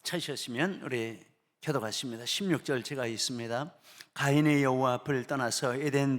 찾으셨으면 우리 교도가십니다. 16절 제가 있습니다. 가인이 여호와 앞을 떠나서 에덴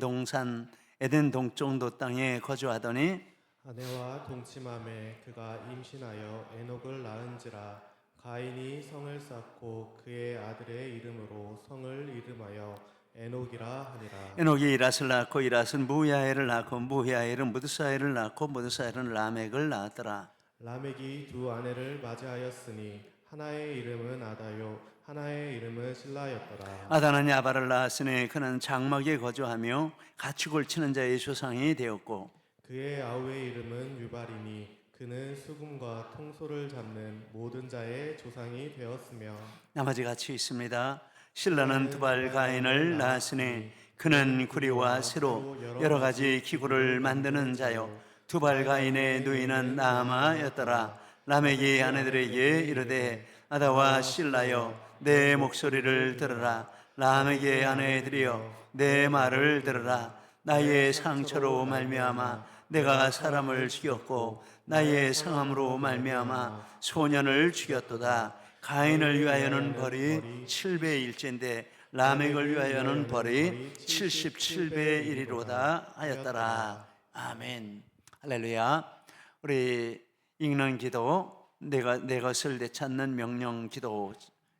동쪽도 땅에 거주하더니 아내와 동침함에 그가 임신하여 에녹을 낳은지라. 가인이 성을 쌓고 그의 아들의 이름으로 성을 이름하여 에녹이라 하니라. 에녹이 이랏을 낳고 이랏은 무야엘을 낳고 무야엘은 무드사엘을 낳고 무드사엘은 라멕을 낳았더라. 라멕이 두 아내를 맞이하였으니 하나의 이름은 아다요 하나의 이름은 실라였더라. 아다는 야발을 낳았으니 그는 장막에 거주하며 가축을 치는 자의 조상이 되었고 그의 아우의 이름은 유발이니 그는 수금과 통소를 잡는 모든 자의 조상이 되었으며. 나머지 같이 있습니다. 실라는 두발 가인을 낳았으니 그는 구리와 새로 여러 가지 기구를 만드는 자요 두발 가인의 누이는 나아마였더라. 라멕이 아내들에게 이르되 아다와 실라여 내 목소리를 들으라. 라멕의 아내들이여 내 말을 들으라. 나의 상처로 말미암아 내가 사람을 죽였고 나의 상함으로 말미암아 소년을 죽였도다. 가인을 위하여는 벌이 7배의 1인데 라멕을 위하여는 벌이 77배의 1이로다 하였더라. 아멘. 할렐루야. 우리 읽는 기도, 내 것을 되찾는 명령 기도,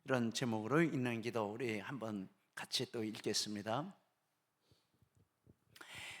이런 제목으로 읽는 기도 우리 한번 같이 또 읽겠습니다.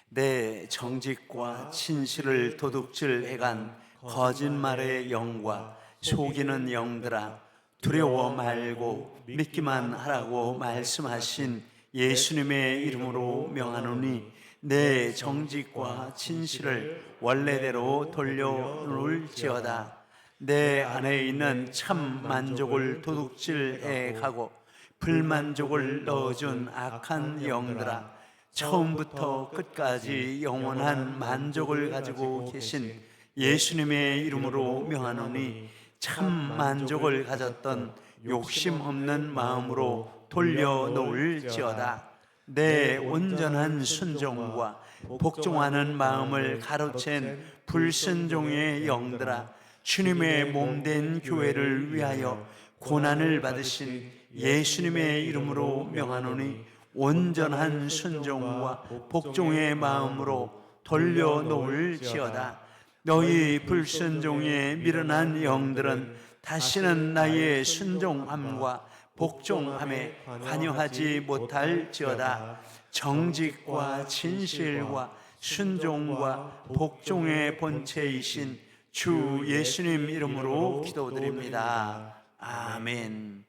내 정직과 진실을 도둑질해간 거짓말의 영과 속이는 영들아, 두려워 말고 믿기만 하라고 말씀하신 예수님의 이름으로 명하노니 내 정직과 진실을 원래대로 돌려놓을지어다. 내 안에 있는 참 만족을 도둑질해 가고 불만족을 넣어준 악한 영들아, 처음부터 끝까지 영원한 만족을 가지고 계신 예수님의 이름으로 명하노니 참 만족을 가졌던 욕심 없는 마음으로 돌려놓을지어다. 내 온전한 순종과 복종하는 마음을 가로챈 불순종의 영들아, 주님의 몸된 교회를 위하여 고난을 받으신 예수님의 이름으로 명하노니 온전한 순종과 복종의 마음으로 돌려놓을지어다. 너희 불순종에 미련한 영들은 다시는 나의 순종함과 복종함에 관여하지 못할지어다. 정직과 진실과 순종과 복종의 본체이신 주 예수님 이름으로 기도드립니다. 아멘.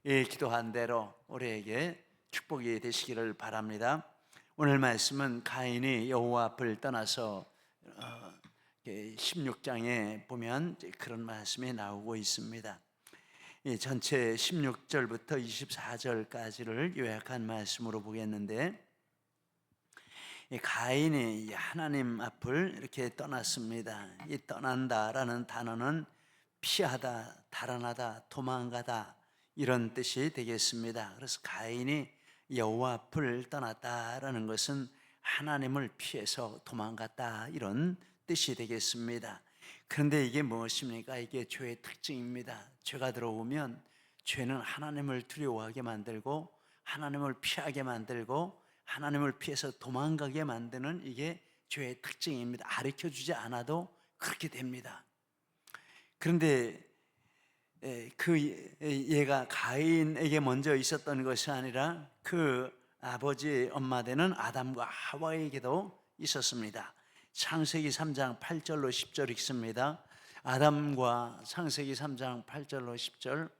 이 기도한 대로 우리에게 축복이 되시기를 바랍니다. 오늘 말씀은 가인이 여호와 앞을 떠나서 16장에 보면 그런 말씀이 나오고 있습니다. 전체 16절부터 24절까지를 요약한 말씀으로 보겠는데, 가인이 하나님 앞을 이렇게 떠났습니다. 이 떠난다라는 단어는 피하다, 달아나다, 도망가다 이런 뜻이 되겠습니다. 그래서 가인이 여호와 앞을 떠났다라는 것은 하나님을 피해서 도망갔다 이런 뜻이 되겠습니다. 그런데 이게 무엇입니까? 이게 죄의 특징입니다. 죄가 들어오면 죄는 하나님을 두려워하게 만들고 하나님을 피하게 만들고 하나님을 피해서 도망가게 만드는 이게 죄의 특징입니다. 가르쳐주지 않아도 그렇게 됩니다. 그런데 얘가 가인에게 먼저 있었던 것이 아니라 그 아버지 엄마 되는 아담과 하와에게도 있었습니다. 창세기 3장 8절로 10절 읽습니다. 아담과 창세기 3장 8절로 10절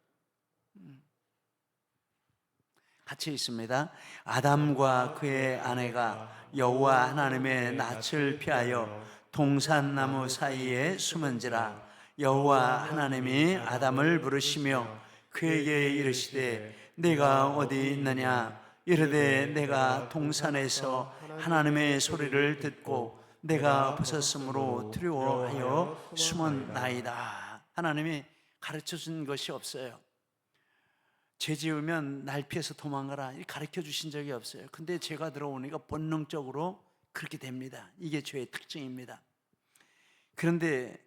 같이 있습니다. 아담과 그의 아내가 여호와 하나님의 낯을 피하여 동산나무 사이에 숨은지라. 여호와 하나님이 아담을 부르시며 그에게 이르시되 네가 어디 있느냐. 이르되 내가 동산에서 하나님의 소리를 듣고 내가 벗었으므로 두려워하여 숨었나이다. 하나님이 가르쳐준 것이 없어요. 죄 지으면 날 피해서 도망가라 가르쳐 주신 적이 없어요. 근데 죄가 들어오니까 본능적으로 그렇게 됩니다. 이게 죄의 특징입니다. 그런데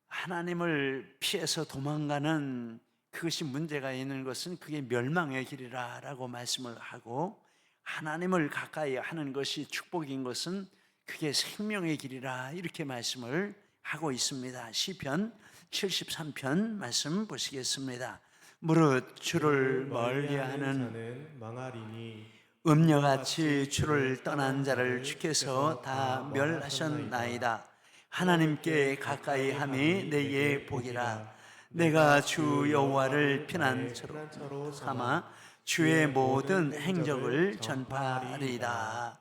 하나님을 피해서 도망가는 그것이 문제가 있는 것은 그게 멸망의 길이라 라고 말씀을 하고, 하나님을 가까이 하는 것이 축복인 것은 그게 생명의 길이라 이렇게 말씀을 하고 있습니다. 시편 73편 말씀 보시겠습니다. 무릇 주를 멀리하는 자는 망하리니 음녀같이 주를 떠난 자를 주께서 다 멸하셨나이다. 하나님께 가까이 함이 내게 복이라. 내가 주 여호와를 피난처로 삼아 주의 모든 행적을 전파하리이다.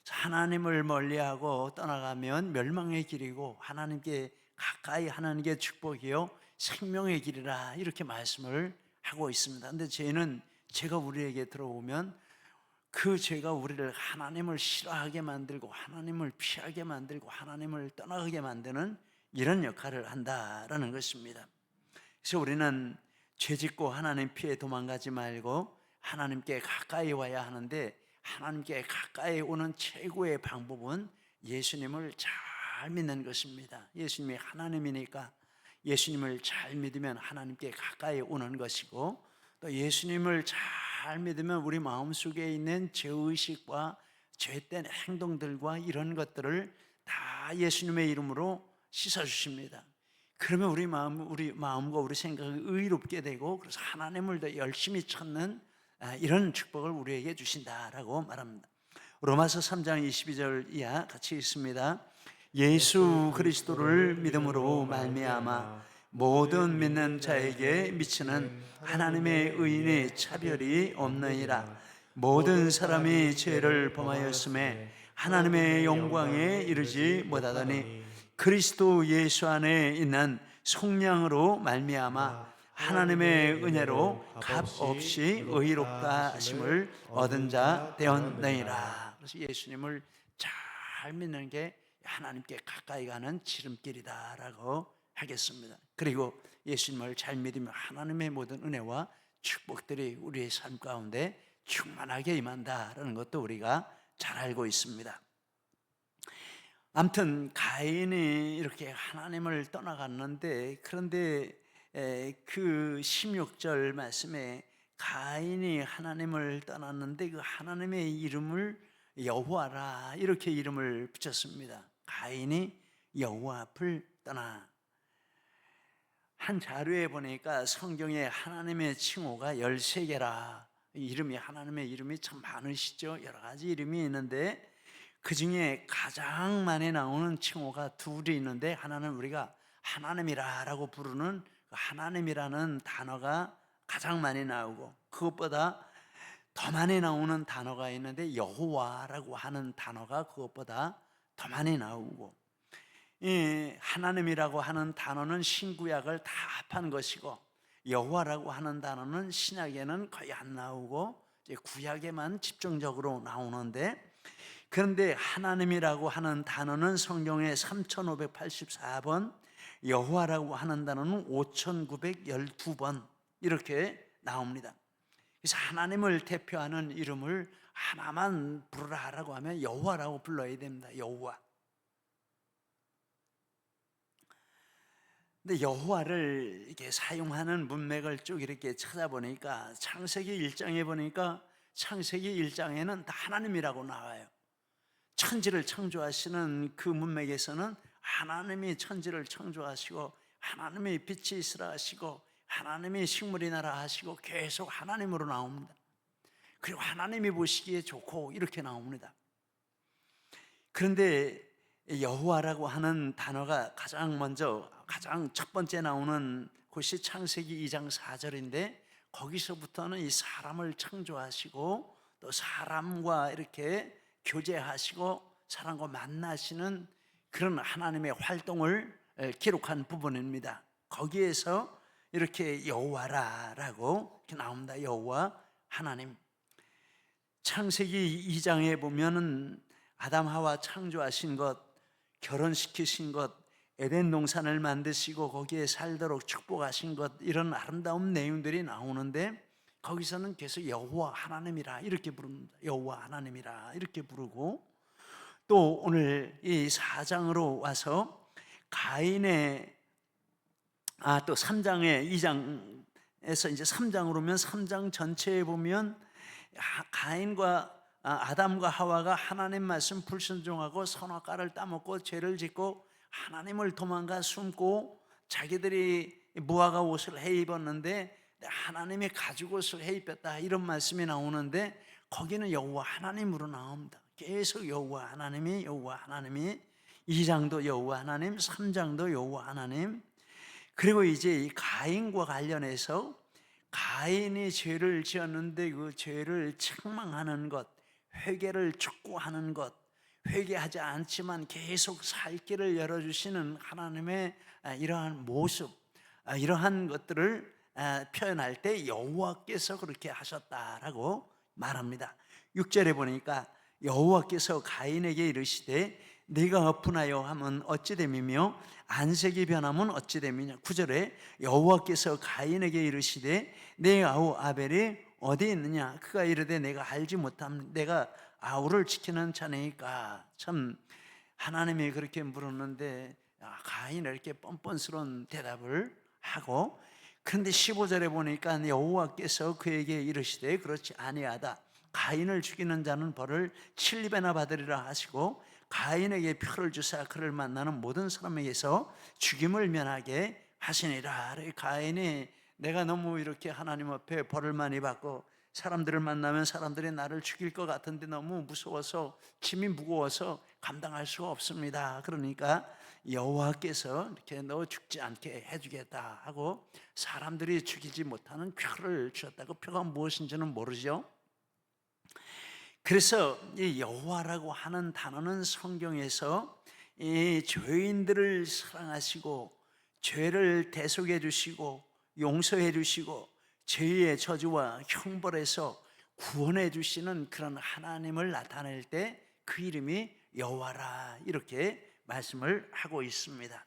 하나님을 멀리하고 떠나가면 멸망의 길이고 하나님께 가까이 하는 게 축복이요 생명의 길이라 이렇게 말씀을 하고 있습니다. 근데 죄는 죄가 우리에게 들어오면 그 죄가 우리를 하나님을 싫어하게 만들고 하나님을 피하게 만들고 하나님을 떠나게 만드는 이런 역할을 한다라는 것입니다. 그래서 우리는 죄짓고 하나님 피해 도망가지 말고 하나님께 가까이 와야 하는데, 하나님께 가까이 오는 최고의 방법은 예수님을 잘 믿는 것입니다. 예수님이 하나님이니까 예수님을 잘 믿으면 하나님께 가까이 오는 것이고, 또 예수님을 잘 믿으면 우리 마음속에 있는 죄의식과 죄된 행동들과 이런 것들을 다 예수님의 이름으로 씻어주십니다. 그러면 우리 마음과 우리 생각이 의롭게 되고, 그래서 하나님을 더 열심히 찾는 이런 축복을 우리에게 주신다라고 말합니다. 로마서 3장 22절 이하 같이 읽습니다. 예수 그리스도를 믿음으로 말미암아 모든 믿는 자에게 미치는 하나님의 의인의 차별이 없느니라. 모든 사람이 죄를 범하였음에 하나님의 영광에 이르지 못하더니 그리스도 예수 안에 있는 속량으로 말미암아 하나님의 은혜로 값없이 의롭다 하심을 얻은 자 되었느니라. 그래서 예수님을 잘 믿는 게 하나님께 가까이 가는 지름길이다라고 하겠습니다. 그리고 예수님을 잘 믿으면 하나님의 모든 은혜와 축복들이 우리의 삶 가운데 충만하게 임한다라는 것도 우리가 잘 알고 있습니다. 아무튼 가인이 이렇게 하나님을 떠나갔는데, 그런데 그 16절 말씀에 가인이 하나님을 떠났는데 그 하나님의 이름을 여호와라 이렇게 이름을 붙였습니다. 가인이 여호와 앞을 떠나. 한 자료에 보니까 성경에 하나님의 칭호가 13개라. 이름이 하나님의 이름이 참 많으시죠. 여러 가지 이름이 있는데 그 중에 가장 많이 나오는 칭호가 둘이 있는데, 하나는 우리가 하나님이라고 부르는 하나님이라는 단어가 가장 많이 나오고, 그것보다 더 많이 나오는 단어가 있는데 여호와라고 하는 단어가 그것보다 더 많이 나오고, 이 하나님이라고 하는 단어는 신구약을 다 합한 것이고, 여호와라고 하는 단어는 신약에는 거의 안 나오고 이제 구약에만 집중적으로 나오는데, 그런데 하나님이라고 하는 단어는 성경에 3584번, 여호와라고 하는 단어는 5912번 이렇게 나옵니다. 그래서 하나님을 대표하는 이름을 하나만 부르라라고 하면 여호와라고 불러야 됩니다. 여호와. 근데 여호와를 이렇게 사용하는 문맥을 쭉 이렇게 찾아보니까 창세기 1장에 보니까 창세기 1장에는 다 하나님이라고 나와요. 천지를 창조하시는 그 문맥에서는 하나님이 천지를 창조하시고 하나님이 빛이 있으라 하시고 하나님이 식물이 나라 하시고 계속 하나님으로 나옵니다. 그리고 하나님이 보시기에 좋고 이렇게 나옵니다. 그런데 여호와라고 하는 단어가 가장 첫 번째 나오는 곳이 창세기 2장 4절인데, 거기서부터는 이 사람을 창조하시고 또 사람과 이렇게 교제하시고 사람과 만나시는 그런 하나님의 활동을 기록한 부분입니다. 거기에서 이렇게 여호와라고 이렇게 나옵니다. 여호와 하나님. 창세기 2장에 보면은 아담 하와 창조하신 것, 결혼시키신 것, 에덴 동산을 만드시고 거기에 살도록 축복하신 것, 이런 아름다운 내용들이 나오는데 거기서는 계속 여호와 하나님이라 이렇게 부릅니다. 여호와 하나님이라 이렇게 부르고, 또 오늘 이 4장으로 와서 가인의 또 3장에 2장에서 이제 3장으로 오면 3장 전체에 보면 가인과 아담과 하와가 하나님 말씀 불순종하고 선악과를 따먹고 죄를 짓고 하나님을 도망가 숨고 자기들이 무화과 옷을 해 입었는데 하나님이 가죽 옷을 해 입혔다, 이런 말씀이 나오는데 거기는 여호와 하나님으로 나옵니다. 계속 여호와 하나님이 2장도 여호와 하나님, 3장도 여호와 하나님. 그리고 이제 이 가인과 관련해서 가인이 죄를 지었는데 그 죄를 책망하는 것, 회개를 촉구하는 것, 회개하지 않지만 계속 살 길을 열어주시는 하나님의 이러한 모습, 이러한 것들을 표현할 때 여호와께서 그렇게 하셨다라고 말합니다. 6절에 보니까 여호와께서 가인에게 이르시되 네가 엎으나요 하면 어찌 됨이며 안색이 변하면 어찌 됨이냐. 9절에 여호와께서 가인에게 이르시되 내 아우 아벨이 어디 있느냐. 그가 이르되 내가 알지 못함. 내가 아우를 지키는 자니까. 참 하나님이 그렇게 물었는데 가인이 이렇게 뻔뻔스러운 대답을 하고, 그런데 15절에 보니까 여호와께서 그에게 이르시되 그렇지 아니하다. 가인을 죽이는 자는 벌을 7배나 받으리라 하시고 가인에게 표를 주사 그를 만나는 모든 사람에게서 죽임을 면하게 하시니라. 가인이 내가 너무 이렇게 하나님 앞에 벌을 많이 받고 사람들을 만나면 사람들이 나를 죽일 것 같은데 너무 무서워서 짐이 무거워서 감당할 수가 없습니다. 그러니까 여호와께서 이렇게 너 죽지 않게 해주겠다 하고 사람들이 죽이지 못하는 표를 주셨다. 그 표가 무엇인지는 모르죠. 그래서 이 여호와라고 하는 단어는 성경에서 이 죄인들을 사랑하시고 죄를 대속해 주시고 용서해 주시고 죄의 저주와 형벌에서 구원해 주시는 그런 하나님을 나타낼 때 그 이름이 여호와라, 이렇게 말씀을 하고 있습니다.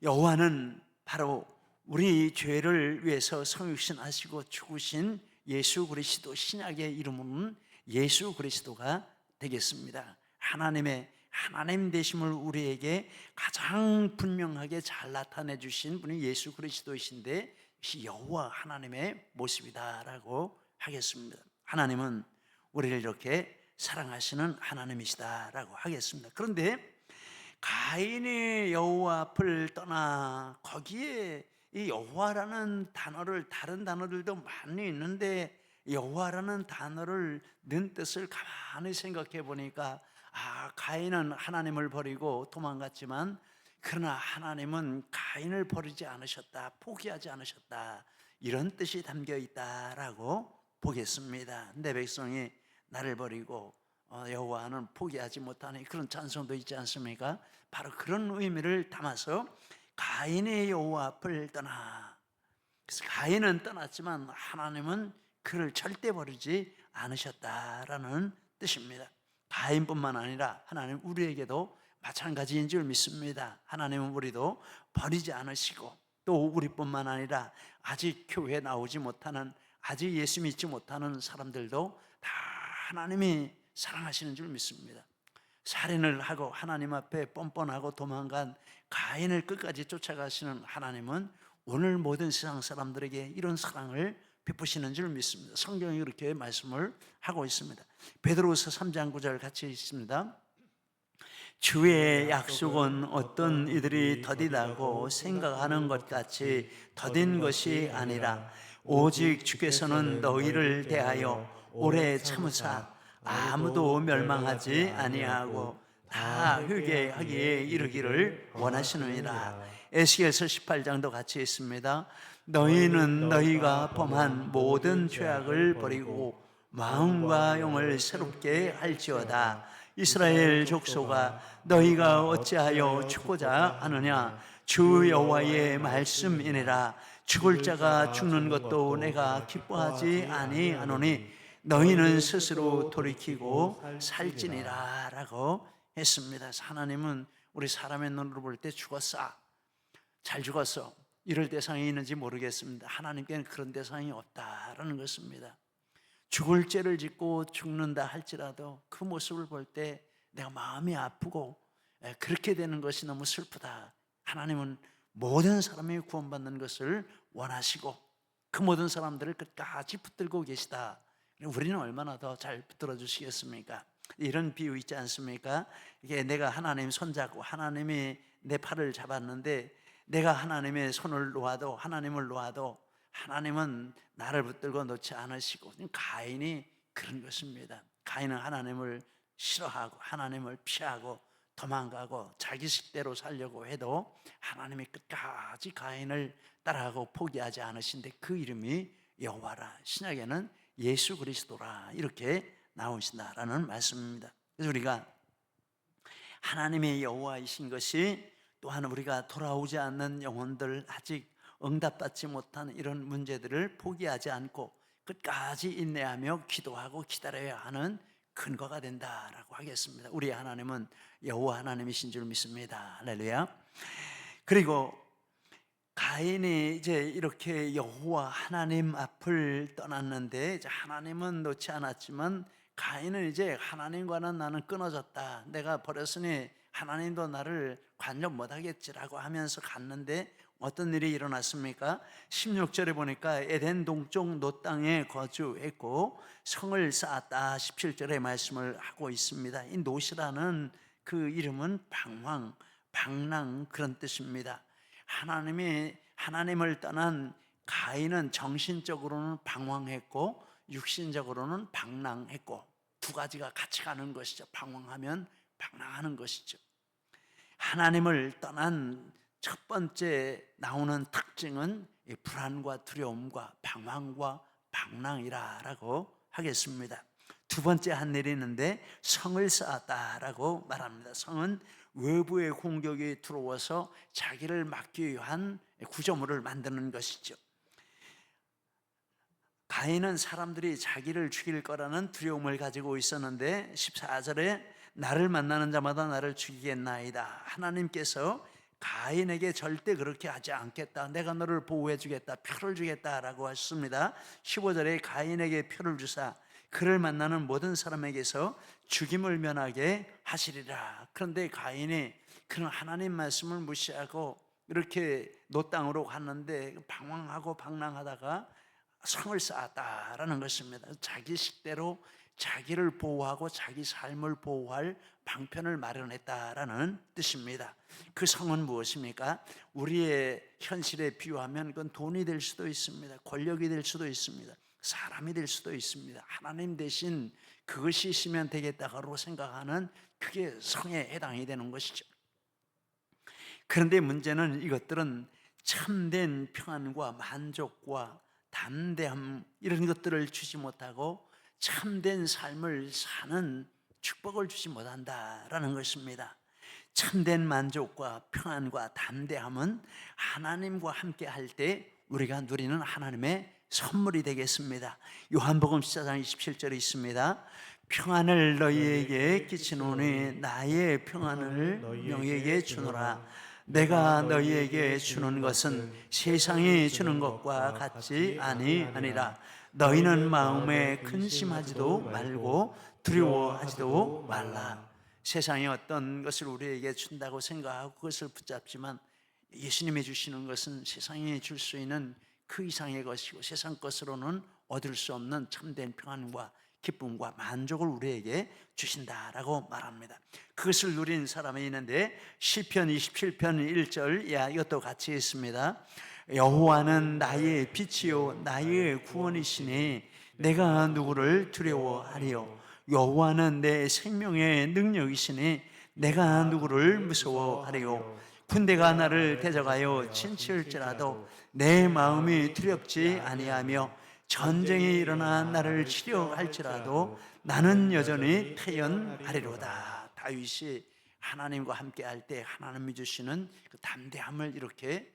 여호와는 바로 우리 죄를 위해서 성육신하시고 죽으신 예수 그리스도, 신약의 이름은 예수 그리스도가 되겠습니다. 하나님의 하나님 되심을 우리에게 가장 분명하게 잘 나타내 주신 분이 예수 그리스도이신데 이것이 여호와 하나님의 모습이다라고 하겠습니다. 하나님은 우리를 이렇게 사랑하시는 하나님이시다라고 하겠습니다. 그런데 가인이 여호와 앞을 떠나 거기에 이 여호와라는 단어를, 다른 단어들도 많이 있는데 여호와라는 단어를 넣은 뜻을 가만히 생각해 보니까 가인은 하나님을 버리고 도망갔지만 그러나 하나님은 가인을 버리지 않으셨다, 포기하지 않으셨다, 이런 뜻이 담겨 있다라고 보겠습니다. 내 백성이 나를 버리고 여호와는 포기하지 못하니, 그런 찬송도 있지 않습니까? 바로 그런 의미를 담아서 가인의 여호와 앞을 떠나. 그래서 가인은 떠났지만 하나님은 그를 절대 버리지 않으셨다라는 뜻입니다. 가인뿐만 아니라 하나님 우리에게도 마찬가지인 줄 믿습니다. 하나님은 우리도 버리지 않으시고 또 우리뿐만 아니라 아직 교회에 나오지 못하는, 아직 예수 믿지 못하는 사람들도 다 하나님이 사랑하시는 줄 믿습니다. 살인을 하고 하나님 앞에 뻔뻔하고 도망간 가인을 끝까지 쫓아가시는 하나님은 오늘 모든 세상 사람들에게 이런 사랑을 베푸시는 줄 믿습니다. 성경이 그렇게 말씀을 하고 있습니다. 베드로후서 3장 9절 같이 있습니다. 주의 약속은 어떤 이들이 더디다고 생각하는 것 같이 더딘 것이 아니라 오직 주께서는 너희를 대하여 오래 참으사 아무도 멸망하지 아니하고 다 회개하기에 이르기를 원하시느니라. 에스겔서 18장도 같이 있습니다. 너희는 너희가 범한 모든 죄악을 버리고 마음과 영을 새롭게 할지어다. 이스라엘 족속아, 너희가 어찌하여 죽고자 하느냐? 주 여호와의 말씀이니라. 죽을 자가 죽는 것도 내가 기뻐하지 아니하노니 너희는 스스로 돌이키고 살지니라 라고 했습니다. 하나님은 우리 사람의 눈으로 볼 때 죽었어, 잘 죽었어, 이럴 대상이 있는지 모르겠습니다. 하나님께는 그런 대상이 없다라는 것입니다. 죽을 죄를 짓고 죽는다 할지라도 그 모습을 볼 때 내가 마음이 아프고 그렇게 되는 것이 너무 슬프다. 하나님은 모든 사람이 구원받는 것을 원하시고 그 모든 사람들을 끝까지 붙들고 계시다. 우리는 얼마나 더 잘 붙들어 주시겠습니까? 이런 비유 있지 않습니까? 이게 내가 하나님 손잡고 하나님이 내 팔을 잡았는데 내가 하나님의 손을 놓아도 하나님을 놓아도 하나님은 나를 붙들고 놓지 않으시고, 가인이 그런 것입니다. 가인은 하나님을 싫어하고 하나님을 피하고 도망가고 자기 식대로 살려고 해도 하나님이 끝까지 가인을 따라가고 포기하지 않으신데 그 이름이 여호와라, 신약에는 예수 그리스도라 이렇게 나오신다라는 말씀입니다. 그래서 우리가 하나님의 여호와이신 것이, 또한 우리가 돌아오지 않는 영혼들, 아직 응답받지 못한 이런 문제들을 포기하지 않고 끝까지 인내하며 기도하고 기다려야 하는 근거가 된다라고 하겠습니다. 우리 하나님은 여호와 하나님이신 줄 믿습니다. 할렐루야. 그리고 가인이 이제 이렇게 여호와 하나님 앞을 떠났는데, 이제 하나님은 놓지 않았지만 가인은 이제 하나님과는 나는 끊어졌다, 내가 버렸으니 하나님도 나를 관여 못하겠지라고 하면서 갔는데 어떤 일이 일어났습니까? 16절에 보니까 에덴 동쪽 놋 땅에 거주했고 성을 쌓았다, 17절에 말씀을 하고 있습니다. 이 놋이라는 그 이름은 방황, 방랑 그런 뜻입니다. 하나님을 떠난 가인은 정신적으로는 방황했고 육신적으로는 방랑했고, 두 가지가 같이 가는 것이죠. 방황하면 방랑하는 것이죠. 하나님을 떠난 첫 번째 나오는 특징은 불안과 두려움과 방황과 방랑이라고 하겠습니다. 두 번째 한 일이 있는데 성을 쌓았다라고 말합니다. 성은 외부의 공격이 들어와서 자기를 막기 위한 구조물을 만드는 것이죠. 가인은 사람들이 자기를 죽일 거라는 두려움을 가지고 있었는데 14절에 나를 만나는 자마다 나를 죽이겠나이다, 하나님께서 가인에게 절대 그렇게 하지 않겠다, 내가 너를 보호해 주겠다, 표를 주겠다라고 하셨습니다. 15절에 가인에게 표를 주사 그를 만나는 모든 사람에게서 죽임을 면하게 하시리라. 그런데 가인이 그런 하나님 말씀을 무시하고 이렇게 놋 땅으로 갔는데 방황하고 방랑하다가 성을 쌓았다라는 것입니다. 자기 식대로 자기를 보호하고 자기 삶을 보호할 방편을 마련했다라는 뜻입니다. 그 성은 무엇입니까? 우리의 현실에 비유하면 그건 돈이 될 수도 있습니다. 권력이 될 수도 있습니다. 사람이 될 수도 있습니다. 하나님 대신 그것이 있으면 되겠다고 생각하는 그게 성에 해당이 되는 것이죠. 그런데 문제는 이것들은 참된 평안과 만족과 담대함 이런 것들을 주지 못하고 참된 삶을 사는 축복을 주지 못한다라는 것입니다. 참된 만족과 평안과 담대함은 하나님과 함께 할 때 우리가 누리는 하나님의 선물이 되겠습니다. 요한복음 14장 27절에 있습니다. 평안을 너희에게 끼치노니 나의 평안을 너희에게 주노라. 내가 너희에게 주는 것은 세상이 주는 것과 같지 아니하니라. 너희는 마음에 근심하지도 말고 두려워하지도 말라. 세상이 어떤 것을 우리에게 준다고 생각하고 그것을 붙잡지만 예수님이 주시는 것은 세상이 줄 수 있는 그 이상의 것이고 세상 것으로는 얻을 수 없는 참된 평안과 기쁨과 만족을 우리에게 주신다라고 말합니다. 그것을 누린 사람이 있는데 시편 27편 1절, 이것도 같이 있습니다. 여호와는 나의 빛이요 나의 구원이시니 내가 누구를 두려워하리요. 여호와는 내 생명의 능력이시니 내가 누구를 무서워하리요. 군대가 나를 대적하여 친칠지라도 내 마음이 두렵지 아니하며 전쟁이 일어나 나를 치려할지라도 나는 여전히 태연하리로다. 다윗이 하나님과 함께 할 때 하나님이 주시는 그 담대함을 이렇게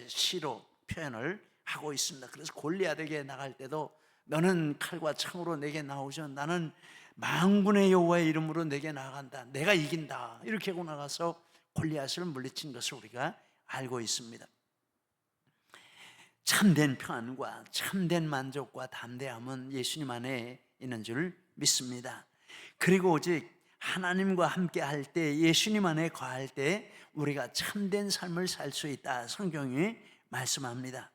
시로 표현을 하고 있습니다. 그래서 골리앗에게 나갈 때도 너는 칼과 창으로 내게 나오죠, 나는 만군의 여호와의 이름으로 내게 나간다, 내가 이긴다, 이렇게 하고 나가서 골리앗을 물리친 것을 우리가 알고 있습니다. 참된 평안과 참된 만족과 담대함은 예수님 안에 있는 줄 믿습니다. 그리고 오직 하나님과 함께 할 때, 예수님 안에 거할 때 우리가 참된 삶을 살 수 있다, 성경이 말씀합니다.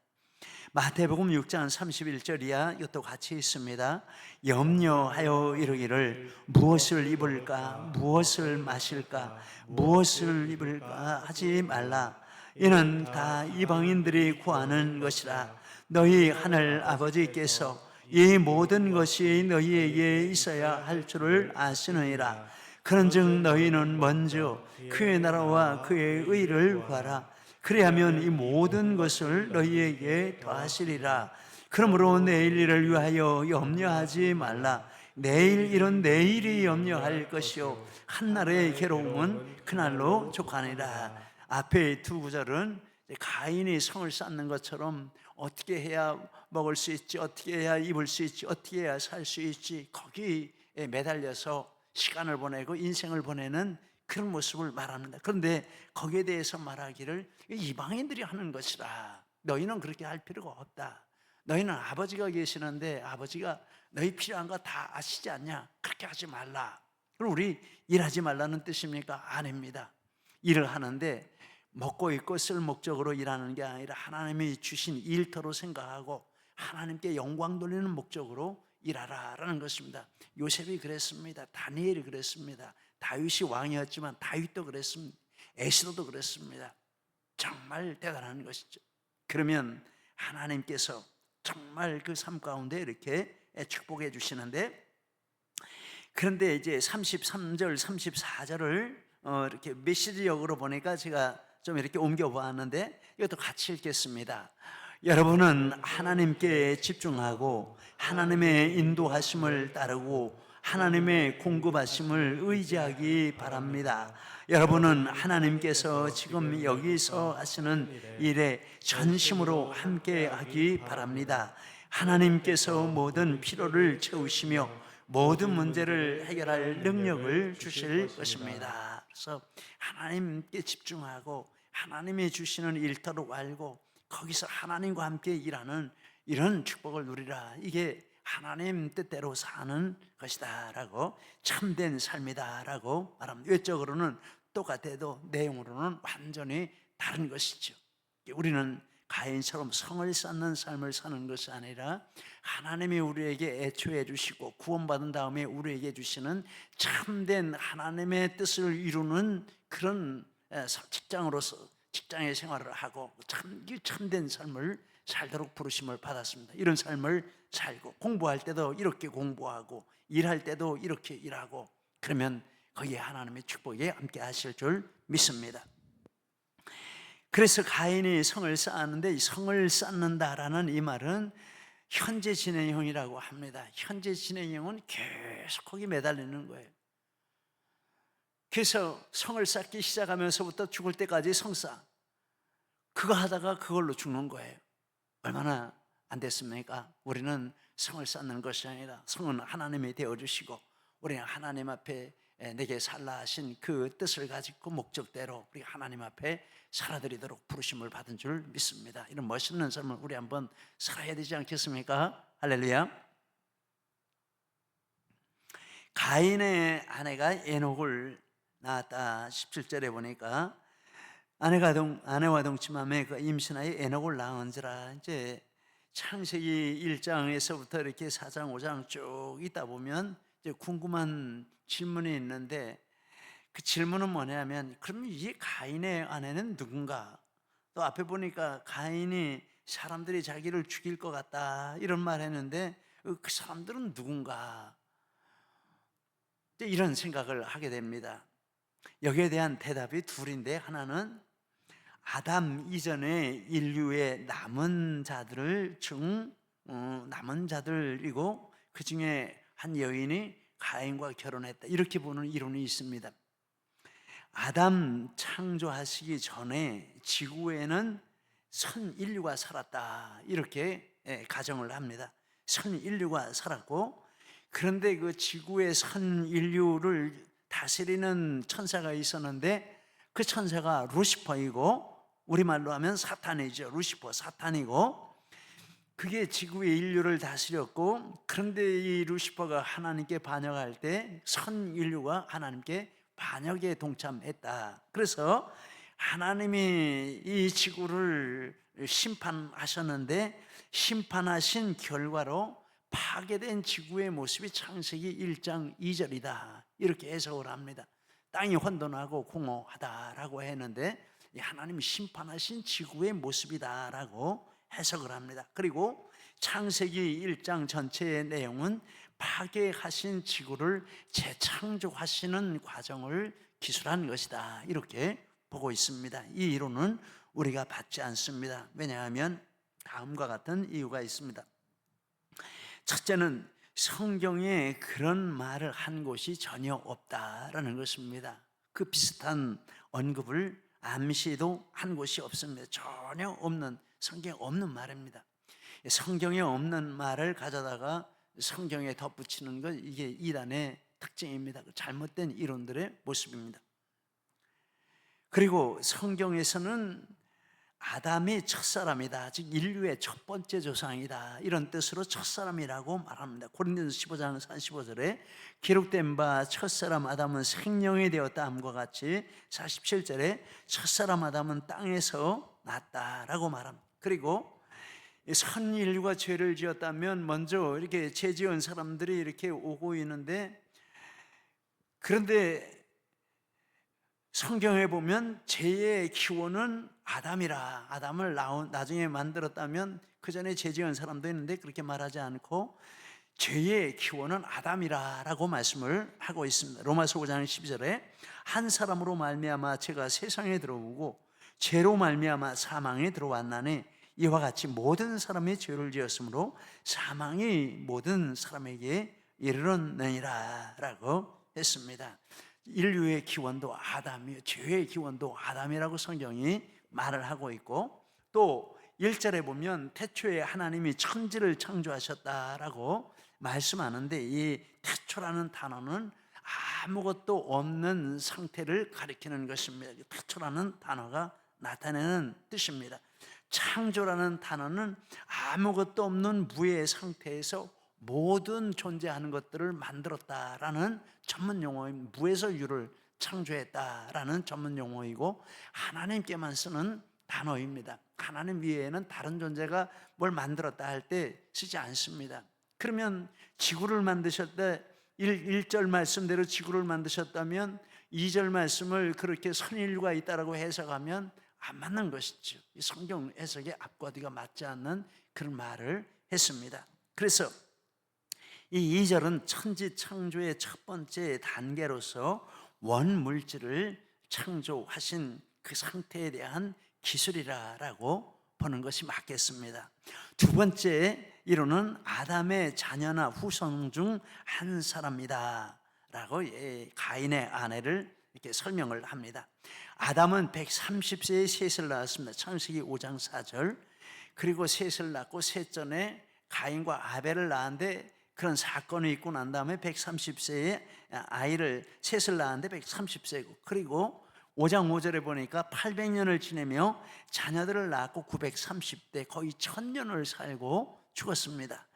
마태복음 6장 31절이야 이것도 같이 있습니다. 염려하여 이르기를 무엇을 입을까 무엇을 마실까 무엇을 입을까 하지 말라. 이는 다 이방인들이 구하는 것이라. 너희 하늘 아버지께서 이 모든 것이 너희에게 있어야 할 줄을 아시느니라. 그런즉 너희는 먼저 그의 나라와 그의 의를 구하라. 그리하면 이 모든 것을 너희에게 더하시리라. 그러므로 내일 일을 위하여 염려하지 말라. 내일 일은 내일이 염려할 것이요 한날의 괴로움은 그날로 족하니라. 앞에 두 구절은 가인이 성을 쌓는 것처럼 어떻게 해야 먹을 수 있지, 어떻게 해야 입을 수 있지, 어떻게 해야 살 수 있지, 거기에 매달려서 시간을 보내고 인생을 보내는 그런 모습을 말합니다. 그런데 거기에 대해서 말하기를 이방인들이 하는 것이라. 너희는 그렇게 할 필요가 없다. 너희는 아버지가 계시는데 아버지가 너희 필요한 거 다 아시지 않냐? 그렇게 하지 말라. 그럼 우리 일하지 말라는 뜻입니까? 아닙니다. 일을 하는데 먹고 입고 쓸 목적으로 일하는 게 아니라 하나님이 주신 일터로 생각하고 하나님께 영광 돌리는 목적으로 일하라라는 것입니다. 요셉이 그랬습니다. 다니엘이 그랬습니다. 다윗이 왕이었지만 다윗도 그랬습니다. 에스더도 그랬습니다. 정말 대단한 것이죠. 그러면 하나님께서 정말 그 삶 가운데 이렇게 축복해 주시는데, 그런데 이제 33절 34절을 이렇게 메시지역으로 보니까 제가 좀 이렇게 옮겨 보았는데 이것도 같이 읽겠습니다. 여러분은 하나님께 집중하고 하나님의 인도하심을 따르고 하나님의 공급하심을 의지하기 바랍니다. 여러분은 하나님께서 지금 여기서 하시는 일에 전심으로 함께하기 바랍니다. 하나님께서 모든 필요를 채우시며 모든 문제를 해결할 능력을 주실 것입니다. 그래서 하나님께 집중하고 하나님이 주시는 일터로 알고 거기서 하나님과 함께 일하는 이런 축복을 누리라. 이게 하나님 뜻대로 사는 것이다 라고, 참된 삶이다 라고 말합니다. 외적으로는 똑같아도 내용으로는 완전히 다른 것이죠. 우리는 가인처럼 성을 쌓는 삶을 사는 것이 아니라 하나님이 우리에게 애초해 주시고 구원받은 다음에 우리에게 주시는 참된 하나님의 뜻을 이루는 그런 직장으로서 직장의 생활을 하고 참된 삶을 살도록 부르심을 받았습니다. 이런 삶을 살고 공부할 때도 이렇게 공부하고 일할 때도 이렇게 일하고, 그러면 거기에 하나님의 축복이 함께 하실 줄 믿습니다. 그래서 가인이 성을 쌓았는데 이 성을 쌓는다라는 이 말은 현재 진행형이라고 합니다. 현재 진행형은 계속 거기 매달리는 거예요. 그래서 성을 쌓기 시작하면서부터 죽을 때까지 성싸, 그거 하다가 그걸로 죽는 거예요. 얼마나 안 됐습니까? 우리는 성을 쌓는 것이 아니라 성은 하나님이 되어주시고 우리는 하나님 앞에 내게 살라 하신 그 뜻을 가지고 목적대로 우리 하나님 앞에 살아드리도록 부르심을 받은 줄 믿습니다. 이런 멋있는 삶을 우리 한번 살아야 되지 않겠습니까? 할렐루야. 가인의 아내가 에녹을 낳았다. 17절에 보니까 아내와 동침함에 그 임신하여 에녹을 낳은지라. 이제 창세기 1장에서부터 이렇게 4장 5장 쭉 있다 보면 이제 궁금한 질문이 있는데, 그 질문은 뭐냐면 그럼 이 가인의 아내는 누군가? 또 앞에 보니까 가인이 사람들이 자기를 죽일 것 같다 이런 말 했는데 그 사람들은 누군가? 이런 생각을 하게 됩니다. 여기에 대한 대답이 둘인데, 하나는 아담 이전의 인류의 남은 자들이고 그 중에 한 여인이 가인과 결혼했다 이렇게 보는 이론이 있습니다. 아담 창조하시기 전에 지구에는 선 인류가 살았다 이렇게 가정을 합니다. 선 인류가 살았고, 그런데 그 지구의 선 인류를 다스리는 천사가 있었는데 그 천사가 루시퍼이고, 우리말로 하면 사탄이죠. 루시퍼, 사탄이고, 그게 지구의 인류를 다스렸고, 그런데 이 루시퍼가 하나님께 반역할 때 선 인류가 하나님께 반역에 동참했다. 그래서 하나님이 이 지구를 심판하셨는데 심판하신 결과로 파괴된 지구의 모습이 창세기 1장 2절이다 이렇게 해석을 합니다. 땅이 혼돈하고 공허하다라고 했는데 하나님이 심판하신 지구의 모습이다라고 해석을 합니다. 그리고 창세기 1장 전체의 내용은 파괴하신 지구를 재창조하시는 과정을 기술한 것이다 이렇게 보고 있습니다. 이 이론은 우리가 받지 않습니다. 왜냐하면 다음과 같은 이유가 있습니다. 첫째는 성경에 그런 말을 한 곳이 전혀 없다라는 것입니다. 그 비슷한 언급을 암시도 한 곳이 없습니다. 전혀 없는, 성경에 없는 말입니다. 성경에 없는 말을 가져다가 성경에 덧붙이는 것, 이게 이단의 특징입니다. 잘못된 이론들의 모습입니다. 그리고 성경에서는 아담이 첫사람이다, 즉 인류의 첫 번째 조상이다 이런 뜻으로 첫사람이라고 말합니다. 고린도전서 15장 35절에 기록된 바 첫사람 아담은 생령이 되었다 함과 같이 47절에 첫사람 아담은 땅에서 났다라고 말합니다. 그리고 선 인류가 죄를 지었다면 먼저 이렇게 죄 지은 사람들이 이렇게 오고 있는데, 그런데 성경에 보면 죄의 기원은 아담이라, 아담을 나중에 만들었다면 그 전에 죄 지은 사람도 있는데 그렇게 말하지 않고 죄의 기원은 아담이라라고 말씀을 하고 있습니다. 로마서 5장 12절에 한 사람으로 말미암아 죄가 세상에 들어오고 죄로 말미암아 사망에 들어왔나니 이와 같이 모든 사람이 죄를 지었으므로 사망이 모든 사람에게 이르렀느니라 라고 했습니다. 인류의 기원도 아담이요, 죄의 기원도 아담이라고 성경이 말을 하고 있고, 또 1절에 보면 태초에 하나님이 천지를 창조하셨다라고 말씀하는데 이 태초라는 단어는 아무것도 없는 상태를 가리키는 것입니다. 태초라는 단어가 나타내는 뜻입니다. 창조라는 단어는 아무것도 없는 무의 상태에서 모든 존재하는 것들을 만들었다라는 전문 용어인 무에서 유를 창조했다라는 전문 용어이고 하나님께만 쓰는 단어입니다. 하나님 외에는 다른 존재가 뭘 만들었다 할 때 쓰지 않습니다. 그러면 지구를 만드셨다 1절 말씀대로 지구를 만드셨다면 2절 말씀을 그렇게 선인류가 있다라고 해석하면 안 맞는 것이죠. 이 성경 해석의 앞과 뒤가 맞지 않는 그런 말을 했습니다. 그래서 이 2절은 천지 창조의 첫 번째 단계로서 원물질을 창조하신 그 상태에 대한 기술이라고 보는 것이 맞겠습니다. 두 번째 이론은 아담의 자녀나 후손 중 한 사람이다 라고 가인의 아내를 이렇게 설명을 합니다. 아담은 130세에 셋을 낳았습니다. 창세기 5장 4절. 그리고 셋을 낳고 셋 전에 가인과 아벨을 낳았는데 그런 사건이 있고 난 다음에 130세에 아이를 셋을 낳았는데 130세고, 그리고 5장 5절에 보니까 800년을 지내며 자녀들을 낳았고 930대 거의 1000년을 살고 죽었습니다.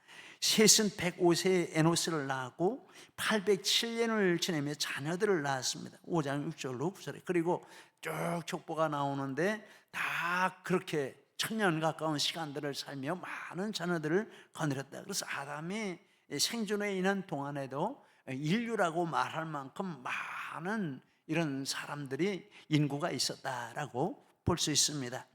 셋은 105세에 에노스를 낳았고 807년을 지내며 자녀들을 낳았습니다. 5장 6절로 9절에. 그리고 쭉 족보가 나오는데 다 그렇게 1000년 가까운 시간들을 살며 많은 자녀들을 거느렸다. 그래서 아담이 생존해 있는 동안에도 인류라고 말할 만큼 많은 이런 사람들이 인구가 있었다라고 볼 수 있습니다.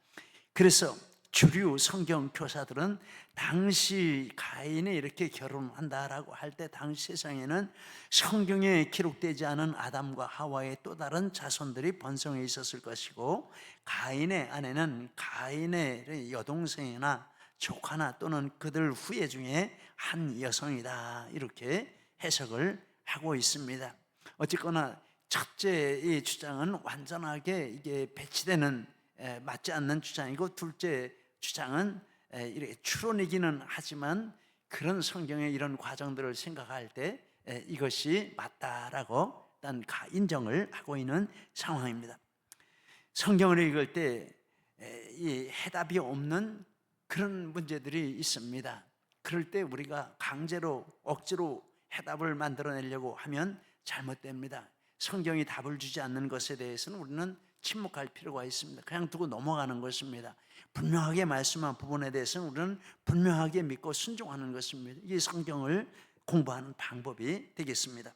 그래서 주류 성경 교사들은 당시 가인이 이렇게 결혼한다라고 할 때 당시 세상에는 성경에 기록되지 않은 아담과 하와의 또 다른 자손들이 번성해 있었을 것이고, 가인의 아내는 가인의 여동생이나 조카나 또는 그들 후예 중에 한 여성이다 이렇게 해석을 하고 있습니다. 어쨌거나 첫째 이 주장은 완전하게 이게 배치되는 맞지 않는 주장이고, 둘째 주장은 이렇게 추론이기는 하지만 그런 성경의 이런 과정들을 생각할 때 이것이 맞다라고 일단 인정을 하고 있는 상황입니다. 성경을 읽을 때 이 해답이 없는 그런 문제들이 있습니다. 그럴 때 우리가 강제로 억지로 해답을 만들어내려고 하면 잘못됩니다. 성경이 답을 주지 않는 것에 대해서는 우리는 침묵할 필요가 있습니다. 그냥 두고 넘어가는 것입니다. 분명하게 말씀한 부분에 대해서는 우리는 분명하게 믿고 순종하는 것입니다. 이게 성경을 공부하는 방법이 되겠습니다.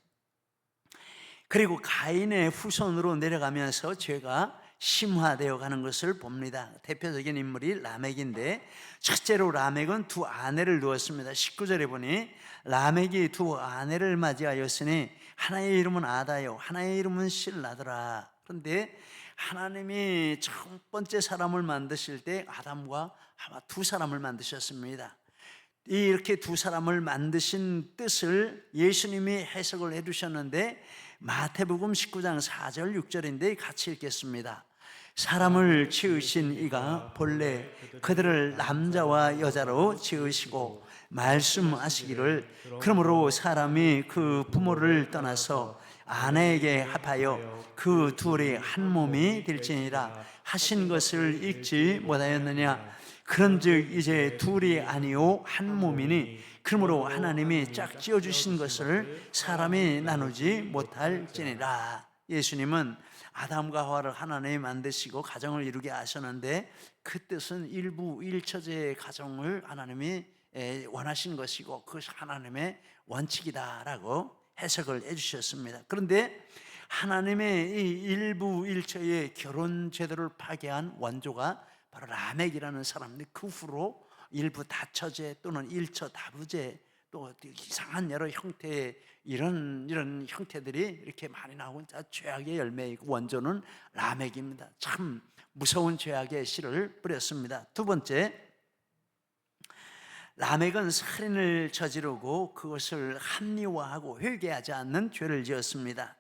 그리고 가인의 후손으로 내려가면서 죄가 심화되어 가는 것을 봅니다. 대표적인 인물이 라멕인데, 첫째로 라멕은 두 아내를 두었습니다. 19절에 보니 라멕이 두 아내를 맞이하였으니 하나의 이름은 아다요 하나의 이름은 실라더라. 그런데 하나님이 첫 번째 사람을 만드실 때 아담과 하와 두 사람을 만드셨습니다. 이렇게 두 사람을 만드신 뜻을 예수님이 해석을 해주셨는데, 마태복음 19장 4절 6절인데 같이 읽겠습니다. 사람을 지으신 이가 본래 그들을 남자와 여자로 지으시고 말씀하시기를 그러므로 사람이 그 부모를 떠나서 아내에게 합하여 그 둘이 한 몸이 될지니라 하신 것을 읽지 못하였느냐. 그런즉 이제 둘이 아니요 한 몸이니 그러므로 하나님이 짝지어 주신 것을 사람이 나누지 못할지니라. 예수님은 아담과 하와를 하나님이 만드시고 가정을 이루게 하셨는데, 그 뜻은 일부 일처제의 가정을 하나님이 원하신 것이고 그것이 하나님의 원칙이다라고 해석을 해주셨습니다. 그런데 하나님의 이 일부 일처의 결혼 제도를 파괴한 원조가 바로 라멕이라는 사람인데, 그 후로 일부 다처제 또는 일처 다부제 또 이상한 여러 형태의 이런 형태들이 이렇게 많이 나오고, 죄악의 열매이고 원조는 라멕입니다. 참 무서운 죄악의 씨를 뿌렸습니다. 두 번째, 라멕은 살인을 저지르고 그것을 합리화하고 회개하지 않는 죄를 지었습니다.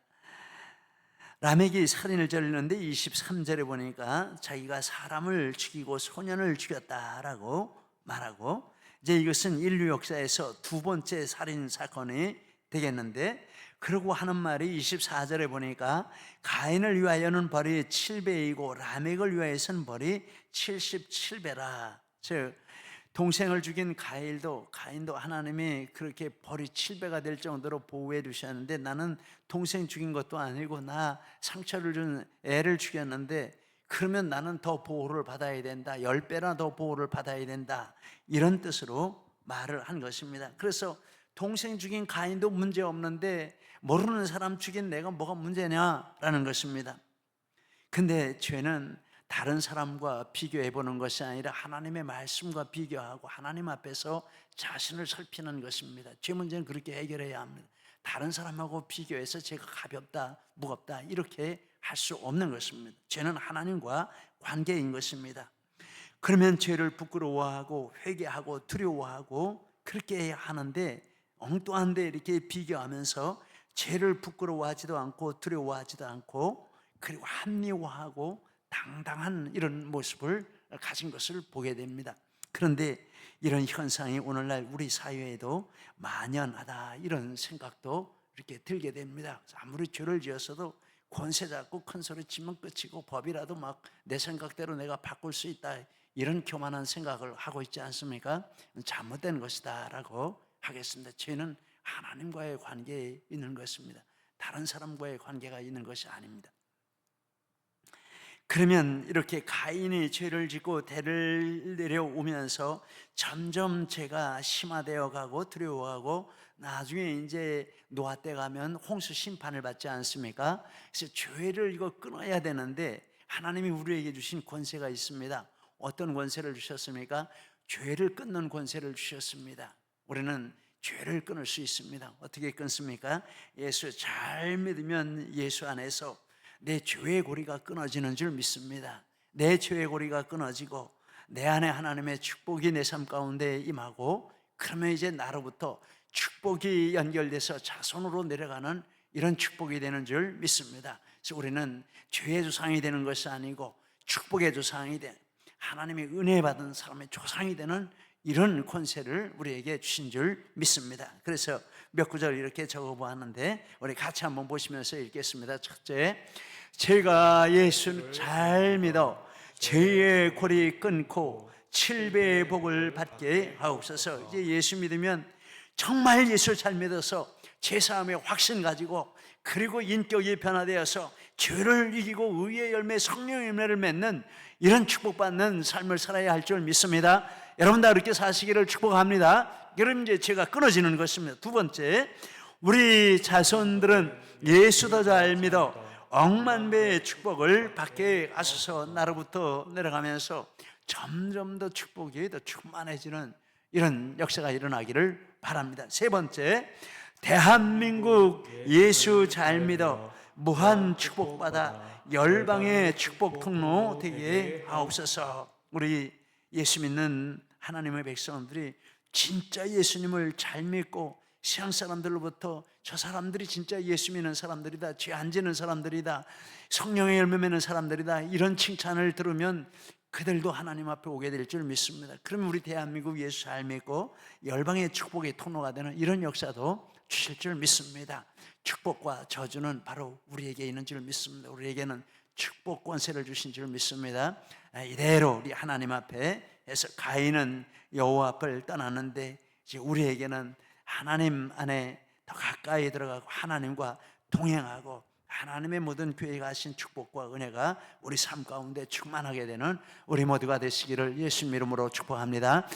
라멕이 살인을 저지르는데 23절에 보니까 자기가 사람을 죽이고 소년을 죽였다라고 말하고, 이제 이것은 인류 역사에서 두 번째 살인 사건이 되겠는데, 그러고 하는 말이 24절에 보니까 가인을 위하여는 벌이 7배이고 라멕을 위하여서는 벌이 77배라. 즉 동생을 죽인 가인도 하나님이 그렇게 벌이 7배가 될 정도로 보호해 주셨는데, 나는 동생 죽인 것도 아니고 나 상처를 준 애를 죽였는데 그러면 나는 더 보호를 받아야 된다, 10배나 더 보호를 받아야 된다, 이런 뜻으로 말을 한 것입니다. 그래서 동생 죽인 가인도 문제 없는데 모르는 사람 죽인 내가 뭐가 문제냐라는 것입니다. 근데 죄는 다른 사람과 비교해 보는 것이 아니라 하나님의 말씀과 비교하고 하나님 앞에서 자신을 살피는 것입니다. 죄 문제는 그렇게 해결해야 합니다. 다른 사람하고 비교해서 제가 가볍다, 무겁다 이렇게 할 수 없는 것입니다. 죄는 하나님과 관계인 것입니다. 그러면 죄를 부끄러워하고 회개하고 두려워하고 그렇게 해야 하는데, 엉뚱한데 이렇게 비교하면서 죄를 부끄러워하지도 않고 두려워하지도 않고, 그리고 합리화하고 당당한 이런 모습을 가진 것을 보게 됩니다. 그런데 이런 현상이 오늘날 우리 사회에도 만연하다, 이런 생각도 이렇게 들게 됩니다. 아무리 죄를 지었어도 권세 잡고 큰 소리 치면 끝이고 법이라도 막 내 생각대로 내가 바꿀 수 있다, 이런 교만한 생각을 하고 있지 않습니까? 잘못된 것이다 라고 하겠습니다. 죄는 하나님과의 관계에 있는 것입니다. 다른 사람과의 관계가 있는 것이 아닙니다. 그러면 이렇게 가인이 죄를 짓고 대를 내려오면서 점점 죄가 심화되어 가고 두려워하고, 나중에 이제 노아 때 가면 홍수 심판을 받지 않습니까? 그래서 죄를 이거 끊어야 되는데 하나님이 우리에게 주신 권세가 있습니다. 어떤 권세를 주셨습니까? 죄를 끊는 권세를 주셨습니다. 우리는 죄를 끊을 수 있습니다. 어떻게 끊습니까? 예수 잘 믿으면 예수 안에서 내 죄의 고리가 끊어지는 줄 믿습니다. 내 죄의 고리가 끊어지고 내 안에 하나님의 축복이 내 삶 가운데 임하고, 그러면 이제 나로부터 축복이 연결돼서 자손으로 내려가는 이런 축복이 되는 줄 믿습니다. 그래서 우리는 죄의 조상이 되는 것이 아니고 축복의 조상이 된, 하나님의 은혜 받은 사람의 조상이 되는 이런 권세를 우리에게 주신 줄 믿습니다. 그래서 몇 구절 이렇게 적어보았는데 우리 같이 한번 보시면서 읽겠습니다. 첫째, 제가 예수를 잘 믿어 죄의 고리 끊고 7배의 복을 받게 하옵소서. 이제 예수 믿으면 정말 예수를 잘 믿어서 제사함의 확신 가지고 그리고 인격이 변화되어서 죄를 이기고 의의 열매, 성령의 열매를 맺는 이런 축복받는 삶을 살아야 할 줄 믿습니다. 여러분 다 그렇게 사시기를 축복합니다. 그럼 이제 제가 끊어지는 것입니다. 두 번째, 우리 자손들은 예수 더 잘 믿어 억만배의 축복을 받게 하소서. 나로부터 내려가면서 점점 더 축복이 더 충만해지는 이런 역사가 일어나기를 바랍니다. 세 번째, 대한민국 예수 잘 믿어 무한 축복받아 열방의 축복 통로 되게 하옵소서. 우리 예수 믿는 하나님의 백성들이 진짜 예수님을 잘 믿고 세상 사람들로부터 저 사람들이 진짜 예수 믿는 사람들이다, 죄 안 지는 사람들이다, 성령의 열매 맺는 사람들이다, 이런 칭찬을 들으면 그들도 하나님 앞에 오게 될 줄 믿습니다. 그러면 우리 대한민국 예수 잘 믿고 열방의 축복의 통로가 되는 이런 역사도 주실 줄 믿습니다. 축복과 저주는 바로 우리에게 있는 줄 믿습니다. 우리에게는 축복 권세를 주신 줄 믿습니다. 이대로 우리 하나님 앞에 해서 가인은 여호와 앞을 떠났는데 이제 우리에게는 하나님 안에 더 가까이 들어가고 하나님과 동행하고 하나님의 모든 교회가 하신 축복과 은혜가 우리 삶 가운데 충만하게 되는 우리 모두가 되시기를 예수님 이름으로 축복합니다.